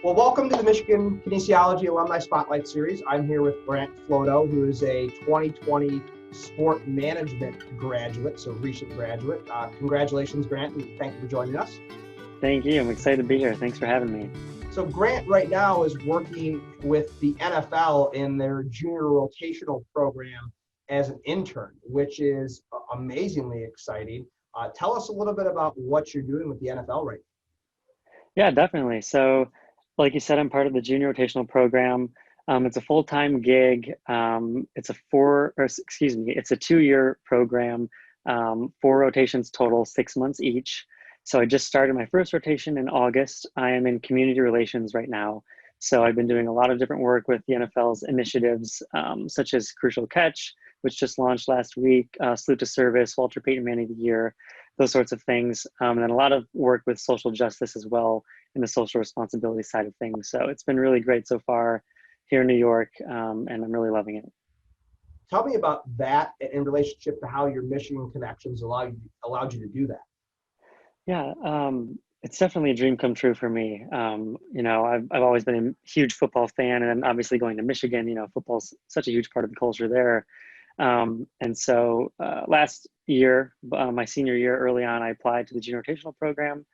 Well, welcome to the Michigan Kinesiology Alumni Spotlight Series. I'm here with Grant Floto, who is a 2020 sport management graduate, so recent graduate. Congratulations, Grant, and thank you for joining us. Thank you. I'm excited to be here. Thanks for having me. So Grant right now is working with the NFL in their junior rotational program as an intern, which is amazingly exciting. Tell us a little bit about what you're doing with the NFL right Yeah, definitely. So, like you said, I'm part of the junior rotational program. It's a full-time gig. It's a 2-year program, 4 rotations total, 6 months each. So I just started my first rotation in August. I am in community relations right now. So I've been doing a lot of different work with the NFL's initiatives, such as Crucial Catch, which just launched last week, Salute to Service, Walter Payton Man of the Year, those sorts of things. And then a lot of work with social justice as well in the social responsibility side of things. So it's been really great so far here in New York, and I'm really loving it. Tell me about that in relationship to how your Michigan connections allowed you to do that. Yeah, it's definitely a dream come true for me. I've always been a huge football fan, and obviously going to Michigan, football's such a huge part of the culture there. And so last year, my senior year, early on, I applied to the junior rotational program.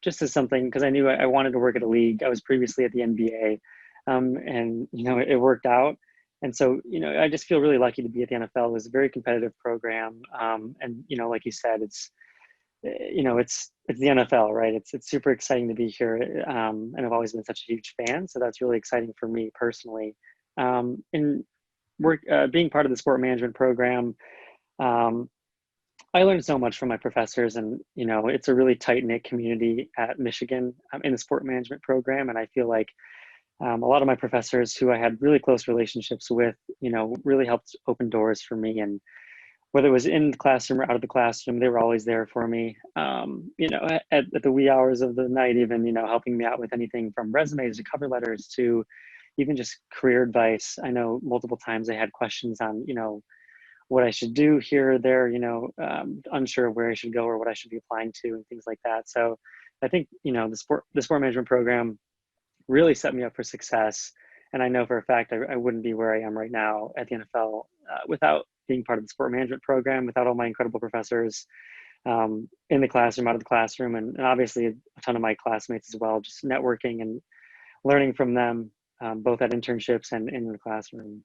Just as something, because I knew I wanted to work at a league. I was previously at the NBA, and it worked out. And so, I just feel really lucky to be at the NFL. It was a very competitive program, and like you said, it's the NFL, right? It's super exciting to be here, and I've always been such a huge fan. So that's really exciting for me personally. In work, being part of the sport management program. I learned so much from my professors, and it's a really tight-knit community at Michigan in the sport management program. And I feel like a lot of my professors who I had really close relationships with, really helped open doors for me. And whether it was in the classroom or out of the classroom, they were always there for me. At the wee hours of the night, even helping me out with anything from resumes to cover letters to even just career advice. I know multiple times I had questions on what I should do here or there, unsure of where I should go or what I should be applying to and things like that. So I think, the sport management program really set me up for success. And I know for a fact I wouldn't be where I am right now at the NFL without being part of the sport management program, without all my incredible professors in the classroom, out of the classroom, and obviously a ton of my classmates as well, just networking and learning from them, both at internships and in the classroom.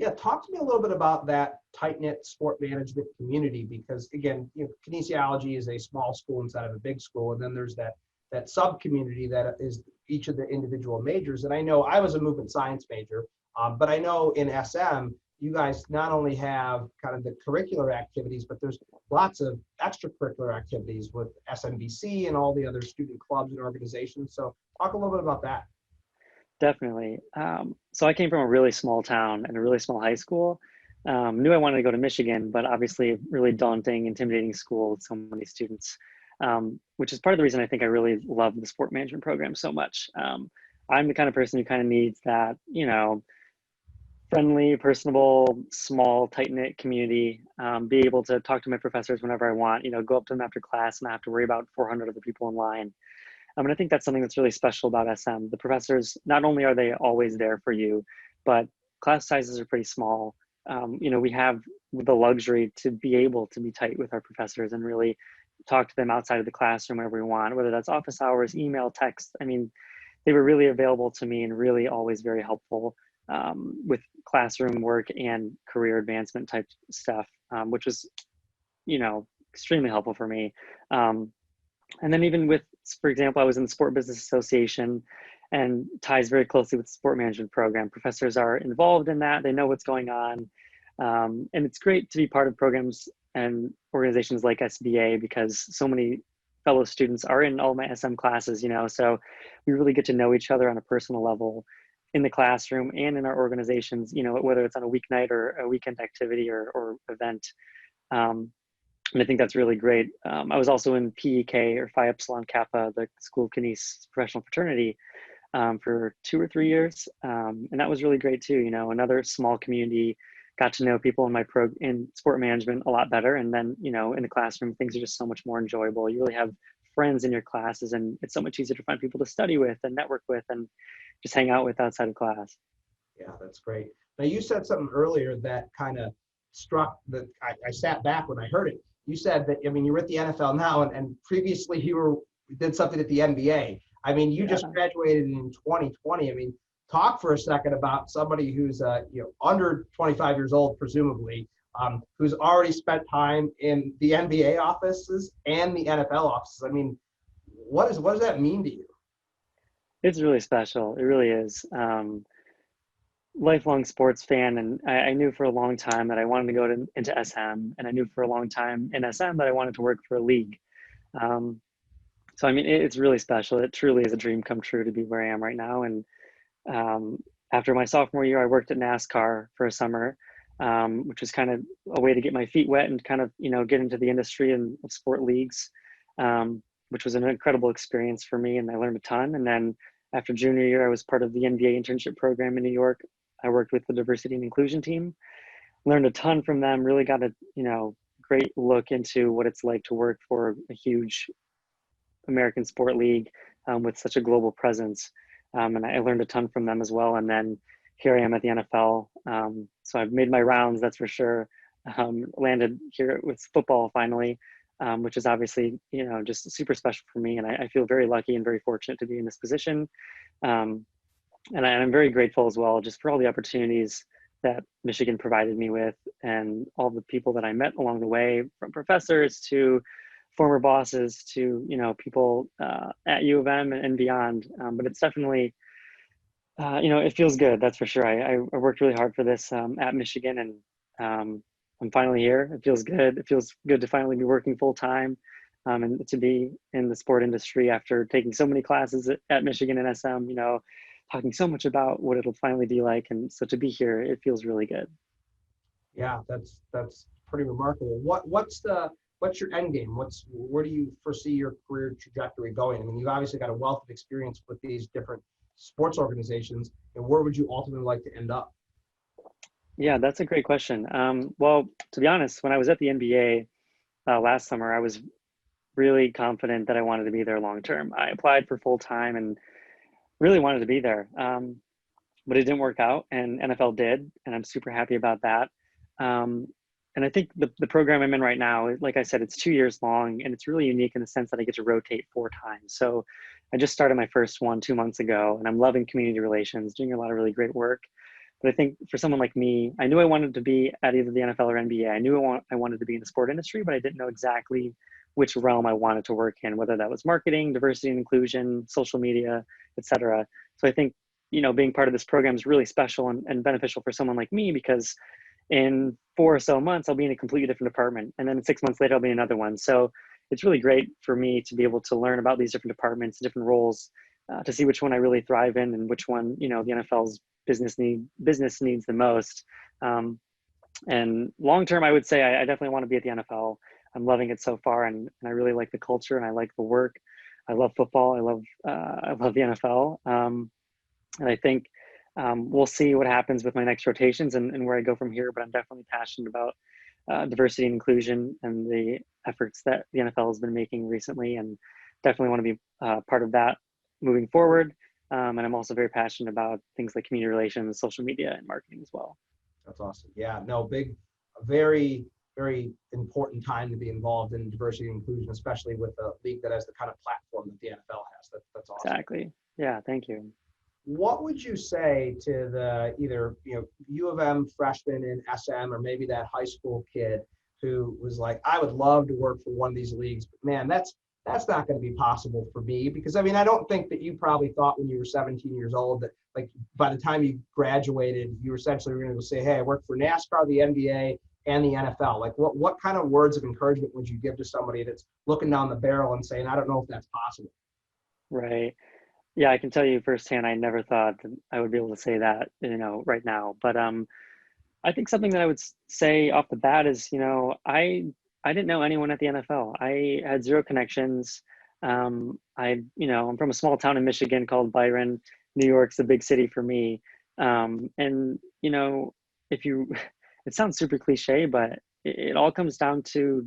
Yeah, talk to me a little bit about that tight-knit sport management community, because again, kinesiology is a small school inside of a big school, and then there's that sub-community that is each of the individual majors. And I know I was a movement science major, but I know in SM, you guys not only have kind of the curricular activities, but there's lots of extracurricular activities with SMBC and all the other student clubs and organizations. So talk a little bit about that. Definitely. So I came from a really small town and a really small high school. Knew I wanted to go to Michigan, but obviously really daunting, intimidating school with so many students, which is part of the reason I think I really love the sport management program so much. I'm the kind of person who kind of needs that, friendly, personable, small, tight-knit community, be able to talk to my professors whenever I want, go up to them after class and not have to worry about 400 other people in line. And I think that's something that's really special about SM. The professors, not only are they always there for you, but class sizes are pretty small. We have the luxury to be able to be tight with our professors and really talk to them outside of the classroom whenever we want, whether that's office hours, email, text. I mean, they were really available to me and really always very helpful with classroom work and career advancement type stuff, which was, extremely helpful for me. And then even with, for example, I was in the Sport Business Association and ties very closely with the sport management program. Professors are involved in that. They know what's going on. And it's great to be part of programs and organizations like SBA because so many fellow students are in all my SM classes, so we really get to know each other on a personal level in the classroom and in our organizations, whether it's on a weeknight or a weekend activity or event. And I think that's really great. I was also in PEK or Phi Epsilon Kappa, the School of Kines professional fraternity, for 2 or 3 years. And that was really great too. Another small community, got to know people in sport management a lot better. And then, in the classroom, things are just so much more enjoyable. You really have friends in your classes, and it's so much easier to find people to study with and network with and just hang out with outside of class. Yeah, that's great. Now you said something earlier that kind of struck that I sat back when I heard it. You said that, I mean, you're at the NFL now, and previously did something at the NBA. I mean, you just Yeah. graduated in 2020. I mean, talk for a second about somebody who's under 25 years old, presumably, who's already spent time in the NBA offices and the NFL offices. I mean, what does that mean to you? It's really special. It really is. Lifelong sports fan, and I knew for a long time that I wanted to go into SM, and I knew for a long time in SM that I wanted to work for a league. Um, so I mean, it's really special. It truly is a dream come true to be where I am right now. And after my sophomore year, I worked at NASCAR for a summer, which was kind of a way to get my feet wet and kind of get into the industry and of sport leagues, which was an incredible experience for me, and I learned a ton. And then after junior year, I was part of the NBA internship program in New York. I worked with the diversity and inclusion team, learned a ton from them, really got a great look into what it's like to work for a huge American sport league with such a global presence. And I learned a ton from them as well. And then here I am at the NFL. So I've made my rounds, that's for sure. Landed here with football finally, which is obviously, just super special for me. And I feel very lucky and very fortunate to be in this position. And I'm very grateful as well, just for all the opportunities that Michigan provided me with, and all the people that I met along the way, from professors to former bosses to people at U of M and beyond. But it's definitely it feels good, that's for sure. I worked really hard for this at Michigan, and I'm finally here. It feels good. It feels good to finally be working full time, and to be in the sport industry after taking so many classes at Michigan and SM. Talking so much about what it'll finally be like, and so to be here, it feels really good. Yeah, that's pretty remarkable. What's your end game? Where do you foresee your career trajectory going? I mean, you've obviously got a wealth of experience with these different sports organizations, and where would you ultimately like to end up? Yeah, that's a great question. Well, to be honest, when I was at the NBA last summer, I was really confident that I wanted to be there long term. I applied for full time and really wanted to be there. But it didn't work out, and NFL did, and I'm super happy about that. Um, and I think the program I'm in right now, like I said, it's 2 years long, and it's really unique in the sense that I get to rotate 4 times. So I just started my first one 2 months ago, and I'm loving community relations, doing a lot of really great work. But I think for someone like me, I knew I wanted to be at either the NFL or NBA. I knew I wanted to be in the sport industry, but I didn't know exactly which realm I wanted to work in, whether that was marketing, diversity and inclusion, social media, et cetera. So I think being part of this program is really special and beneficial for someone like me, because in 4 or so months, I'll be in a completely different department. And then 6 months later, I'll be in another one. So it's really great for me to be able to learn about these different departments, different roles, to see which one I really thrive in and which one, the NFL's business needs the most. And long term, I would say I definitely want to be at the NFL. I'm loving it so far, and I really like the culture, and I like the work. I love football. I love the NFL. And I think we'll see what happens with my next rotations and where I go from here. But I'm definitely passionate about diversity and inclusion and the efforts that the NFL has been making recently, and definitely want to be part of that moving forward. And I'm also very passionate about things like community relations, social media, and marketing as well. That's awesome. Yeah, no, very, very important time to be involved in diversity and inclusion, especially with a league that has the kind of platform that the NFL has. That's awesome. Exactly. Yeah, thank you. What would you say to the either U of M freshman in SM, or maybe that high school kid who was like, I would love to work for one of these leagues, but man, that's not going to be possible for me? Because I mean, I don't think that you probably thought when you were 17 years old that, like, by the time you graduated, you were essentially going to go say, hey, I work for NASCAR, the NBA, and the NFL. Like, what kind of words of encouragement would you give to somebody that's looking down the barrel and saying, I don't know if that's possible? Right. Yeah, I can tell you firsthand, I never thought that I would be able to say that, right now. But I think something that I would say off the bat is, I didn't know anyone at the NFL. I had zero connections. I'm from a small town in Michigan called Byron. New York's a big city for me. And if you, it sounds super cliche, but it all comes down to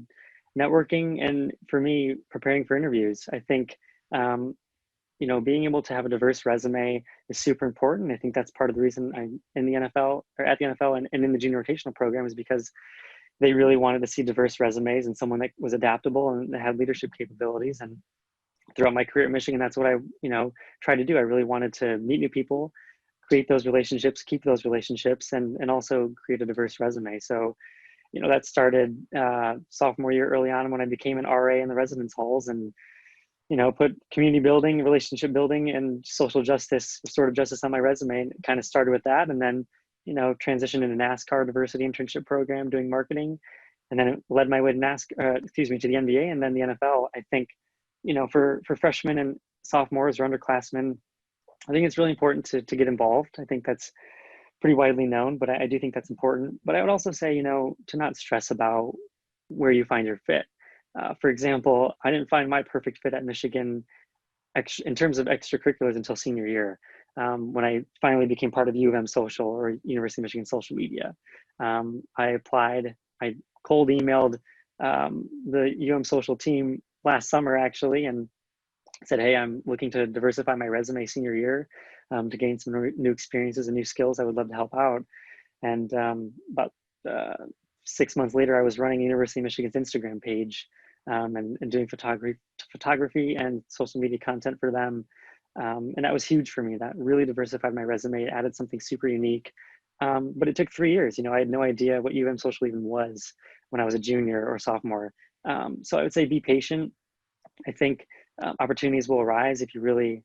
networking, and for me, preparing for interviews. I think, being able to have a diverse resume is super important. I think that's part of the reason I'm in the NFL, or at the NFL, and in the junior rotational program, is because they really wanted to see diverse resumes and someone that was adaptable and that had leadership capabilities. And throughout my career at Michigan, that's what I, tried to do. I really wanted to meet new people, create those relationships, keep those relationships, and also create a diverse resume. So, that started sophomore year early on when I became an RA in the residence halls, and put community building, relationship building, and social justice, restorative justice on my resume. And it kind of started with that, and then transitioned into NASCAR diversity internship program doing marketing, and then it led my way to to the NBA and then the NFL. I think for freshmen and sophomores or underclassmen, I think it's really important to get involved. I think that's pretty widely known, but I do think that's important. But I would also say, to not stress about where you find your fit. For example, I didn't find my perfect fit at Michigan in terms of extracurriculars until senior year, when I finally became part of U of M social, or University of Michigan social media. I applied, I cold emailed the U of M social team last summer actually, and said, hey, I'm looking to diversify my resume senior year, to gain some new experiences and new skills. I would love to help out. And about 6 months later, I was running University of Michigan's Instagram page, and doing photography and social media content for them. And that was huge for me. That really diversified my resume, added something super unique. But it took 3 years. I had no idea what U of M social even was when I was a junior or sophomore. So I would say be patient. I think opportunities will arise if you really,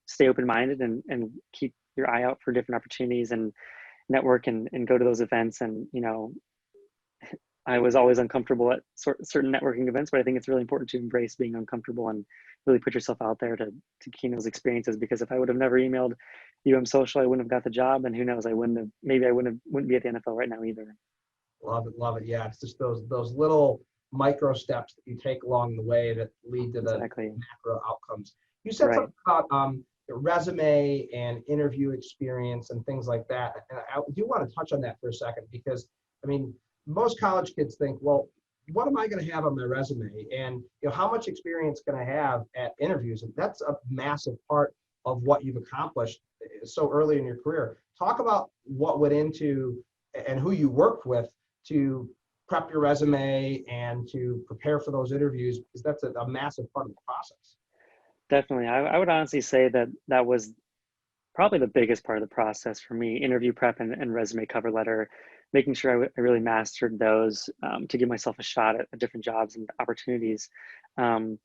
stay open-minded and keep your eye out for different opportunities, and network and go to those events. And, I was always uncomfortable at certain networking events, but I think it's really important to embrace being uncomfortable and really put yourself out there to gain those experiences. Because if I would have never emailed UM Social, I wouldn't have got the job, and who knows, I wouldn't be at the NFL right now either. Love it, love it. Yeah, it's just those little micro steps that you take along the way that lead to the Exactly. macro outcomes. You said Right. something about your resume and interview experience and things like that, and I do want to touch on that for a second, because I mean, most college kids think, well, what am I going to have on my resume, and how much experience can I have at interviews? And that's a massive part of what you've accomplished so early in your career. Talk about what went into and who you worked with to prep your resume and to prepare for those interviews, because that's a massive part of the process. Definitely. I would honestly say that was probably the biggest part of the process for me: interview prep and resume cover letter, making sure I really mastered those, to give myself a shot at different jobs and opportunities. Um,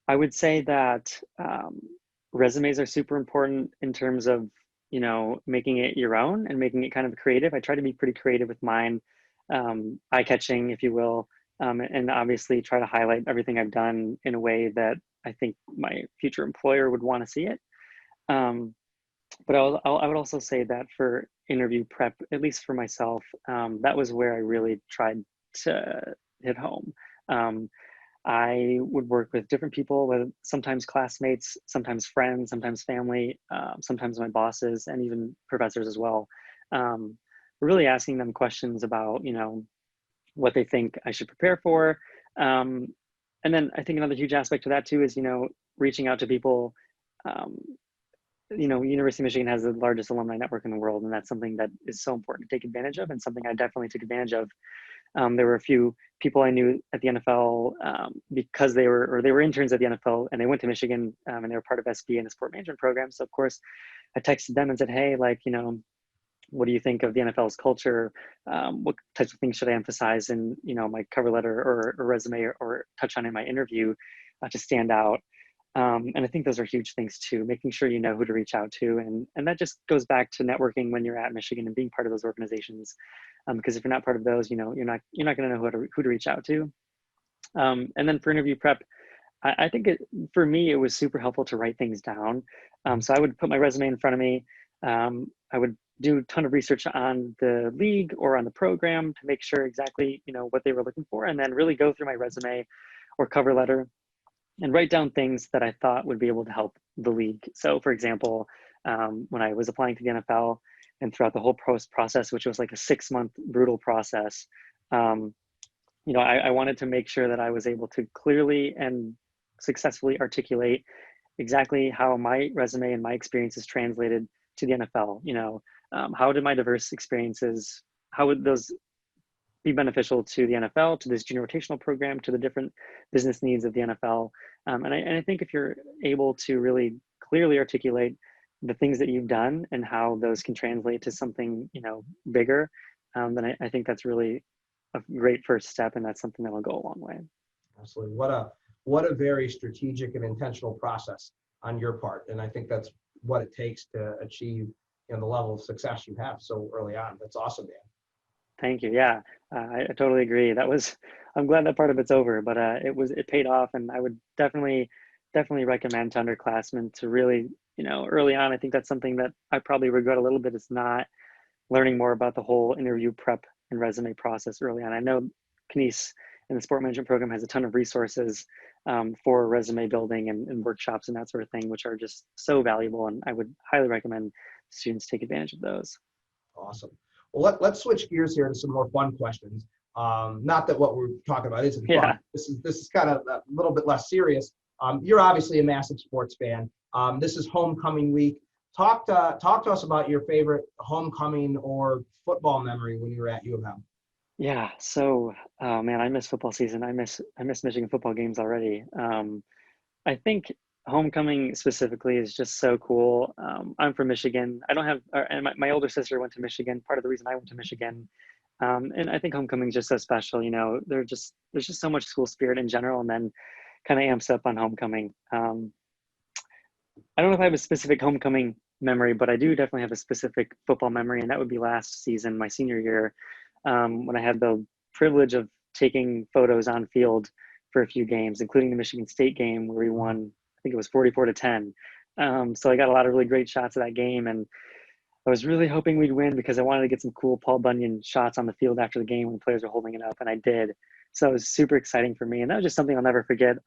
I would say that resumes are super important in terms of, making it your own and making it kind of creative. I try to be pretty creative with mine, eye-catching, if you will, and obviously try to highlight everything I've done in a way that I think my future employer would want to see it. Um, but I would also say that for interview prep, at least for myself, that was where I really tried to hit home. Um, I would work with different people, with sometimes classmates, sometimes friends, sometimes family, sometimes my bosses, and even professors as well. Really asking them questions about, what they think I should prepare for. Um, and then I think another huge aspect to that too is, reaching out to people. Um, University of Michigan has the largest alumni network in the world, and that's something that is so important to take advantage of, and something I definitely took advantage of. There were a few people I knew at the NFL, because they were interns at the NFL, and they went to Michigan, and they were part of SB and the sport management program. So of course, I texted them and said, hey, like, what do you think of the NFL's culture? What types of things should I emphasize in, my cover letter or resume, or touch on in my interview, to stand out? And I think those are huge things too, making sure you know who to reach out to. And that just goes back to networking when you're at Michigan and being part of those organizations. Because if you're not part of those, you're not going to know who to reach out to. And then for interview prep, I think for me, it was super helpful to write things down. So I would put my resume in front of me. I would do a ton of research on the league or on the program to make sure exactly, what they were looking for, and then really go through my resume or cover letter and write down things that I thought would be able to help the league. So for example, when I was applying to the NFL and throughout the whole process, which was like a 6-month brutal process, I wanted to make sure that I was able to clearly and successfully articulate exactly how my resume and my experiences translated to the NFL. How did my diverse experiences, how would those be beneficial to the NFL, to this junior rotational program, to the different business needs of the NFL? And I think if you're able to really clearly articulate the things that you've done and how those can translate to something, bigger, then I think that's really a great first step, and that's something that will go a long way. Absolutely. What a very strategic and intentional process on your part. And I think that's what it takes to achieve the level of success you have so early on. That's awesome, Dan. Thank you. Yeah, I totally agree. I'm glad that part of it's over, but it paid off, and I would definitely recommend to underclassmen to really, early on. I think that's something that I probably regret a little bit, is not learning more about the whole interview prep and resume process early on. I know Knies and the sport management program has a ton of resources for resume building and workshops and that sort of thing, which are just so valuable, and I would highly recommend students take advantage of those. Awesome. Well, let's switch gears here to some more fun questions. Not that what we're talking about isn't fun. Yeah. This is kind of a little bit less serious. You're obviously a massive sports fan. This is homecoming week. Talk to us about your favorite homecoming or football memory when you were at U of M. Yeah. So, man, I miss football season. I miss Michigan football games already. I think homecoming specifically is just so cool. I'm from Michigan. I don't have, and my older sister went to Michigan. Part of the reason I went to Michigan, and I think homecoming is just so special. There's just so much school spirit in general, and then kind of amps up on homecoming. I don't know if I have a specific homecoming memory, but I do definitely have a specific football memory, and that would be last season, my senior year, when I had the privilege of taking photos on field for a few games, including the Michigan State game where we won, I think it was 44-10. So I got a lot of really great shots of that game, and I was really hoping we'd win because I wanted to get some cool Paul Bunyan shots on the field after the game when the players were holding it up, and I did. So it was super exciting for me, and that was just something I'll never forget.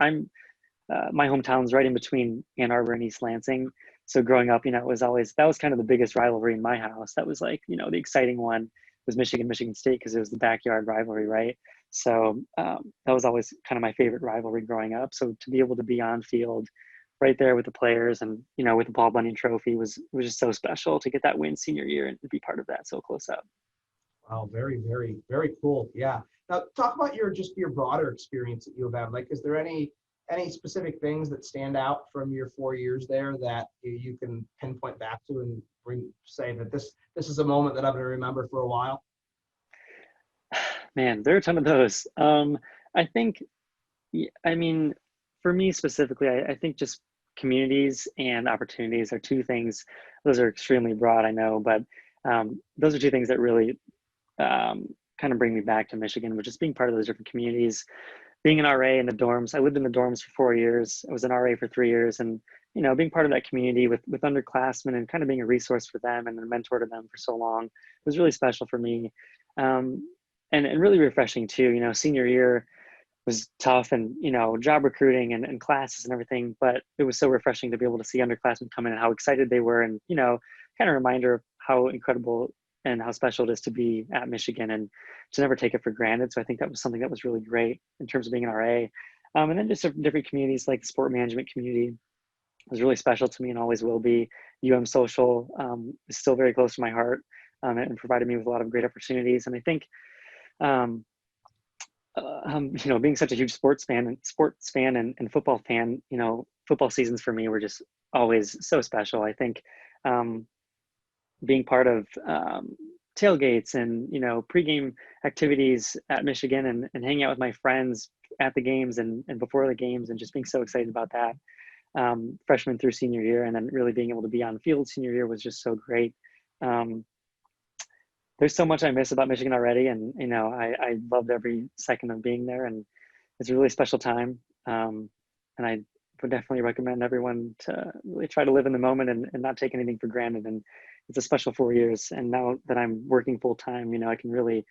My hometown's right in between Ann Arbor and East Lansing. So growing up, that was kind of the biggest rivalry in my house. That was like, the exciting one was Michigan State, because it was the backyard rivalry, right? So that was always kind of my favorite rivalry growing up. So to be able to be on field right there with the players and, with the Paul Bunyan trophy was just so special to get that win senior year and to be part of that so close up. Wow, very, very, very cool. Yeah. Now talk about your broader experience at U of M. Like, is there any specific things that stand out from your 4 years there that you can pinpoint back to and say that this is a moment that I'm going to remember for a while? Man, there are a ton of those. I think, for me specifically, I think just communities and opportunities are two things. Those are extremely broad, I know, but those are two things that really kind of bring me back to Michigan, which is being part of those different communities, being an RA in the dorms. I lived in the dorms for 4 years. I was an RA for 3 years, and being part of that community with underclassmen and kind of being a resource for them and a mentor to them for so long was really special for me, and really refreshing too. Senior year was tough, and job recruiting and classes and everything, but it was so refreshing to be able to see underclassmen come in and how excited they were, and kind of reminder of how incredible and how special it is to be at Michigan and to never take it for granted. So I think that was something that was really great in terms of being an RA. And then just different communities, like the sport management community was really special to me and always will be. UM Social is still very close to my heart, and provided me with a lot of great opportunities. And I think, being such a huge sports fan and football fan, football seasons for me were just always so special. I think being part of tailgates and pregame activities at Michigan and hanging out with my friends at the games and before the games, and just being so excited about that, freshman through senior year, and then really being able to be on field senior year was just so great. There's so much I miss about Michigan already, and I loved every second of being there, and it's a really special time. And I would definitely recommend everyone to really try to live in the moment and not take anything for granted. And it's a special 4 years. And now that I'm working full time, I can really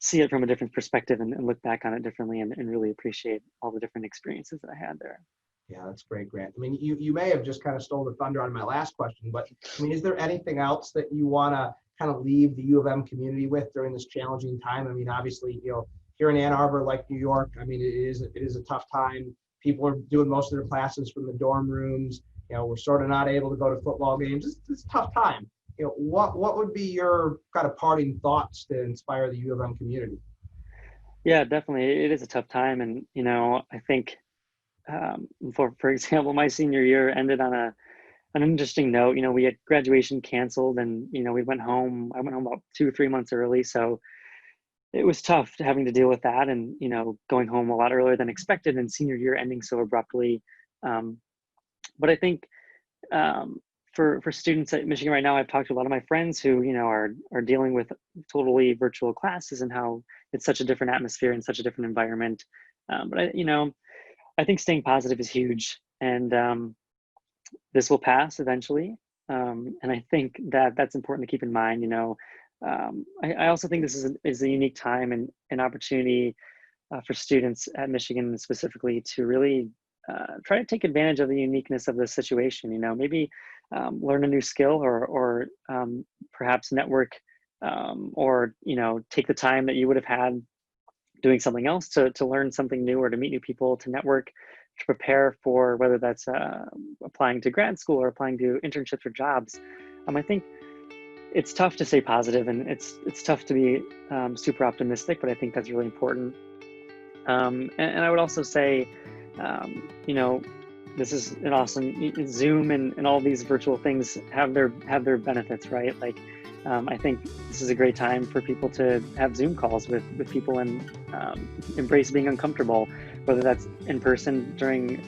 see it from a different perspective and look back on it differently and really appreciate all the different experiences that I had there. Yeah, that's great, Grant. I mean, you may have just kind of stole the thunder on my last question, but I mean, is there anything else that you want to kind of leave the U of M community with during this challenging time? I mean, obviously, here in Ann Arbor, like New York, I mean, it is a tough time. People are doing most of their classes from the dorm rooms. You know, we're sort of not able to go to football games. It's a tough time. You know, what would be your kind of parting thoughts to inspire the U of M community? Yeah, definitely. It is a tough time. And, I think, for example, my senior year ended on an interesting note. We had graduation canceled and, we went home. I went home about 2 or 3 months early. So it was tough having to deal with that and, going home a lot earlier than expected and senior year ending so abruptly. But I think, for students at Michigan right now, I've talked to a lot of my friends who, are dealing with totally virtual classes and how it's such a different atmosphere and such a different environment. But I think staying positive is huge, and this will pass eventually. And I think that that's important to keep in mind. I also think this is a unique time and an opportunity for students at Michigan specifically to really try to take advantage of the uniqueness of the situation. Maybe learn a new skill or perhaps network, or take the time that you would have had doing something else to learn something new or to meet new people, to network, to prepare for whether that's applying to grad school or applying to internships or jobs. I think it's tough to stay positive and it's tough to be super optimistic, but I think that's really important. And I would also say, this is an awesome Zoom and all these virtual things have their benefits, right? Like, I think this is a great time for people to have Zoom calls with people and embrace being uncomfortable, whether that's in person during,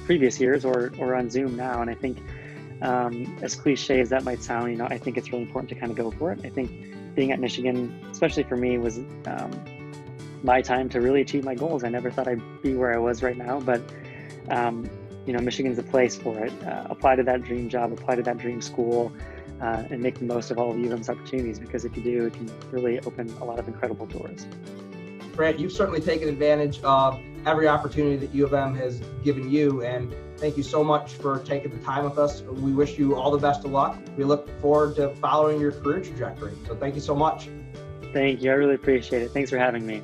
previous years or on Zoom now. And I think, as cliche as that might sound, I think it's really important to kind of go for it. I think being at Michigan, especially for me, was my time to really achieve my goals. I never thought I'd be where I was right now, but Michigan's a place for it. Apply to that dream job, apply to that dream school, and make the most of all of U of M's opportunities, because if you do, it can really open a lot of incredible doors. Grant, you've certainly taken advantage of every opportunity that U of M has given you, and thank you so much for taking the time with us. We wish you all the best of luck. We look forward to following your career trajectory. So thank you so much. Thank you. I really appreciate it. Thanks for having me.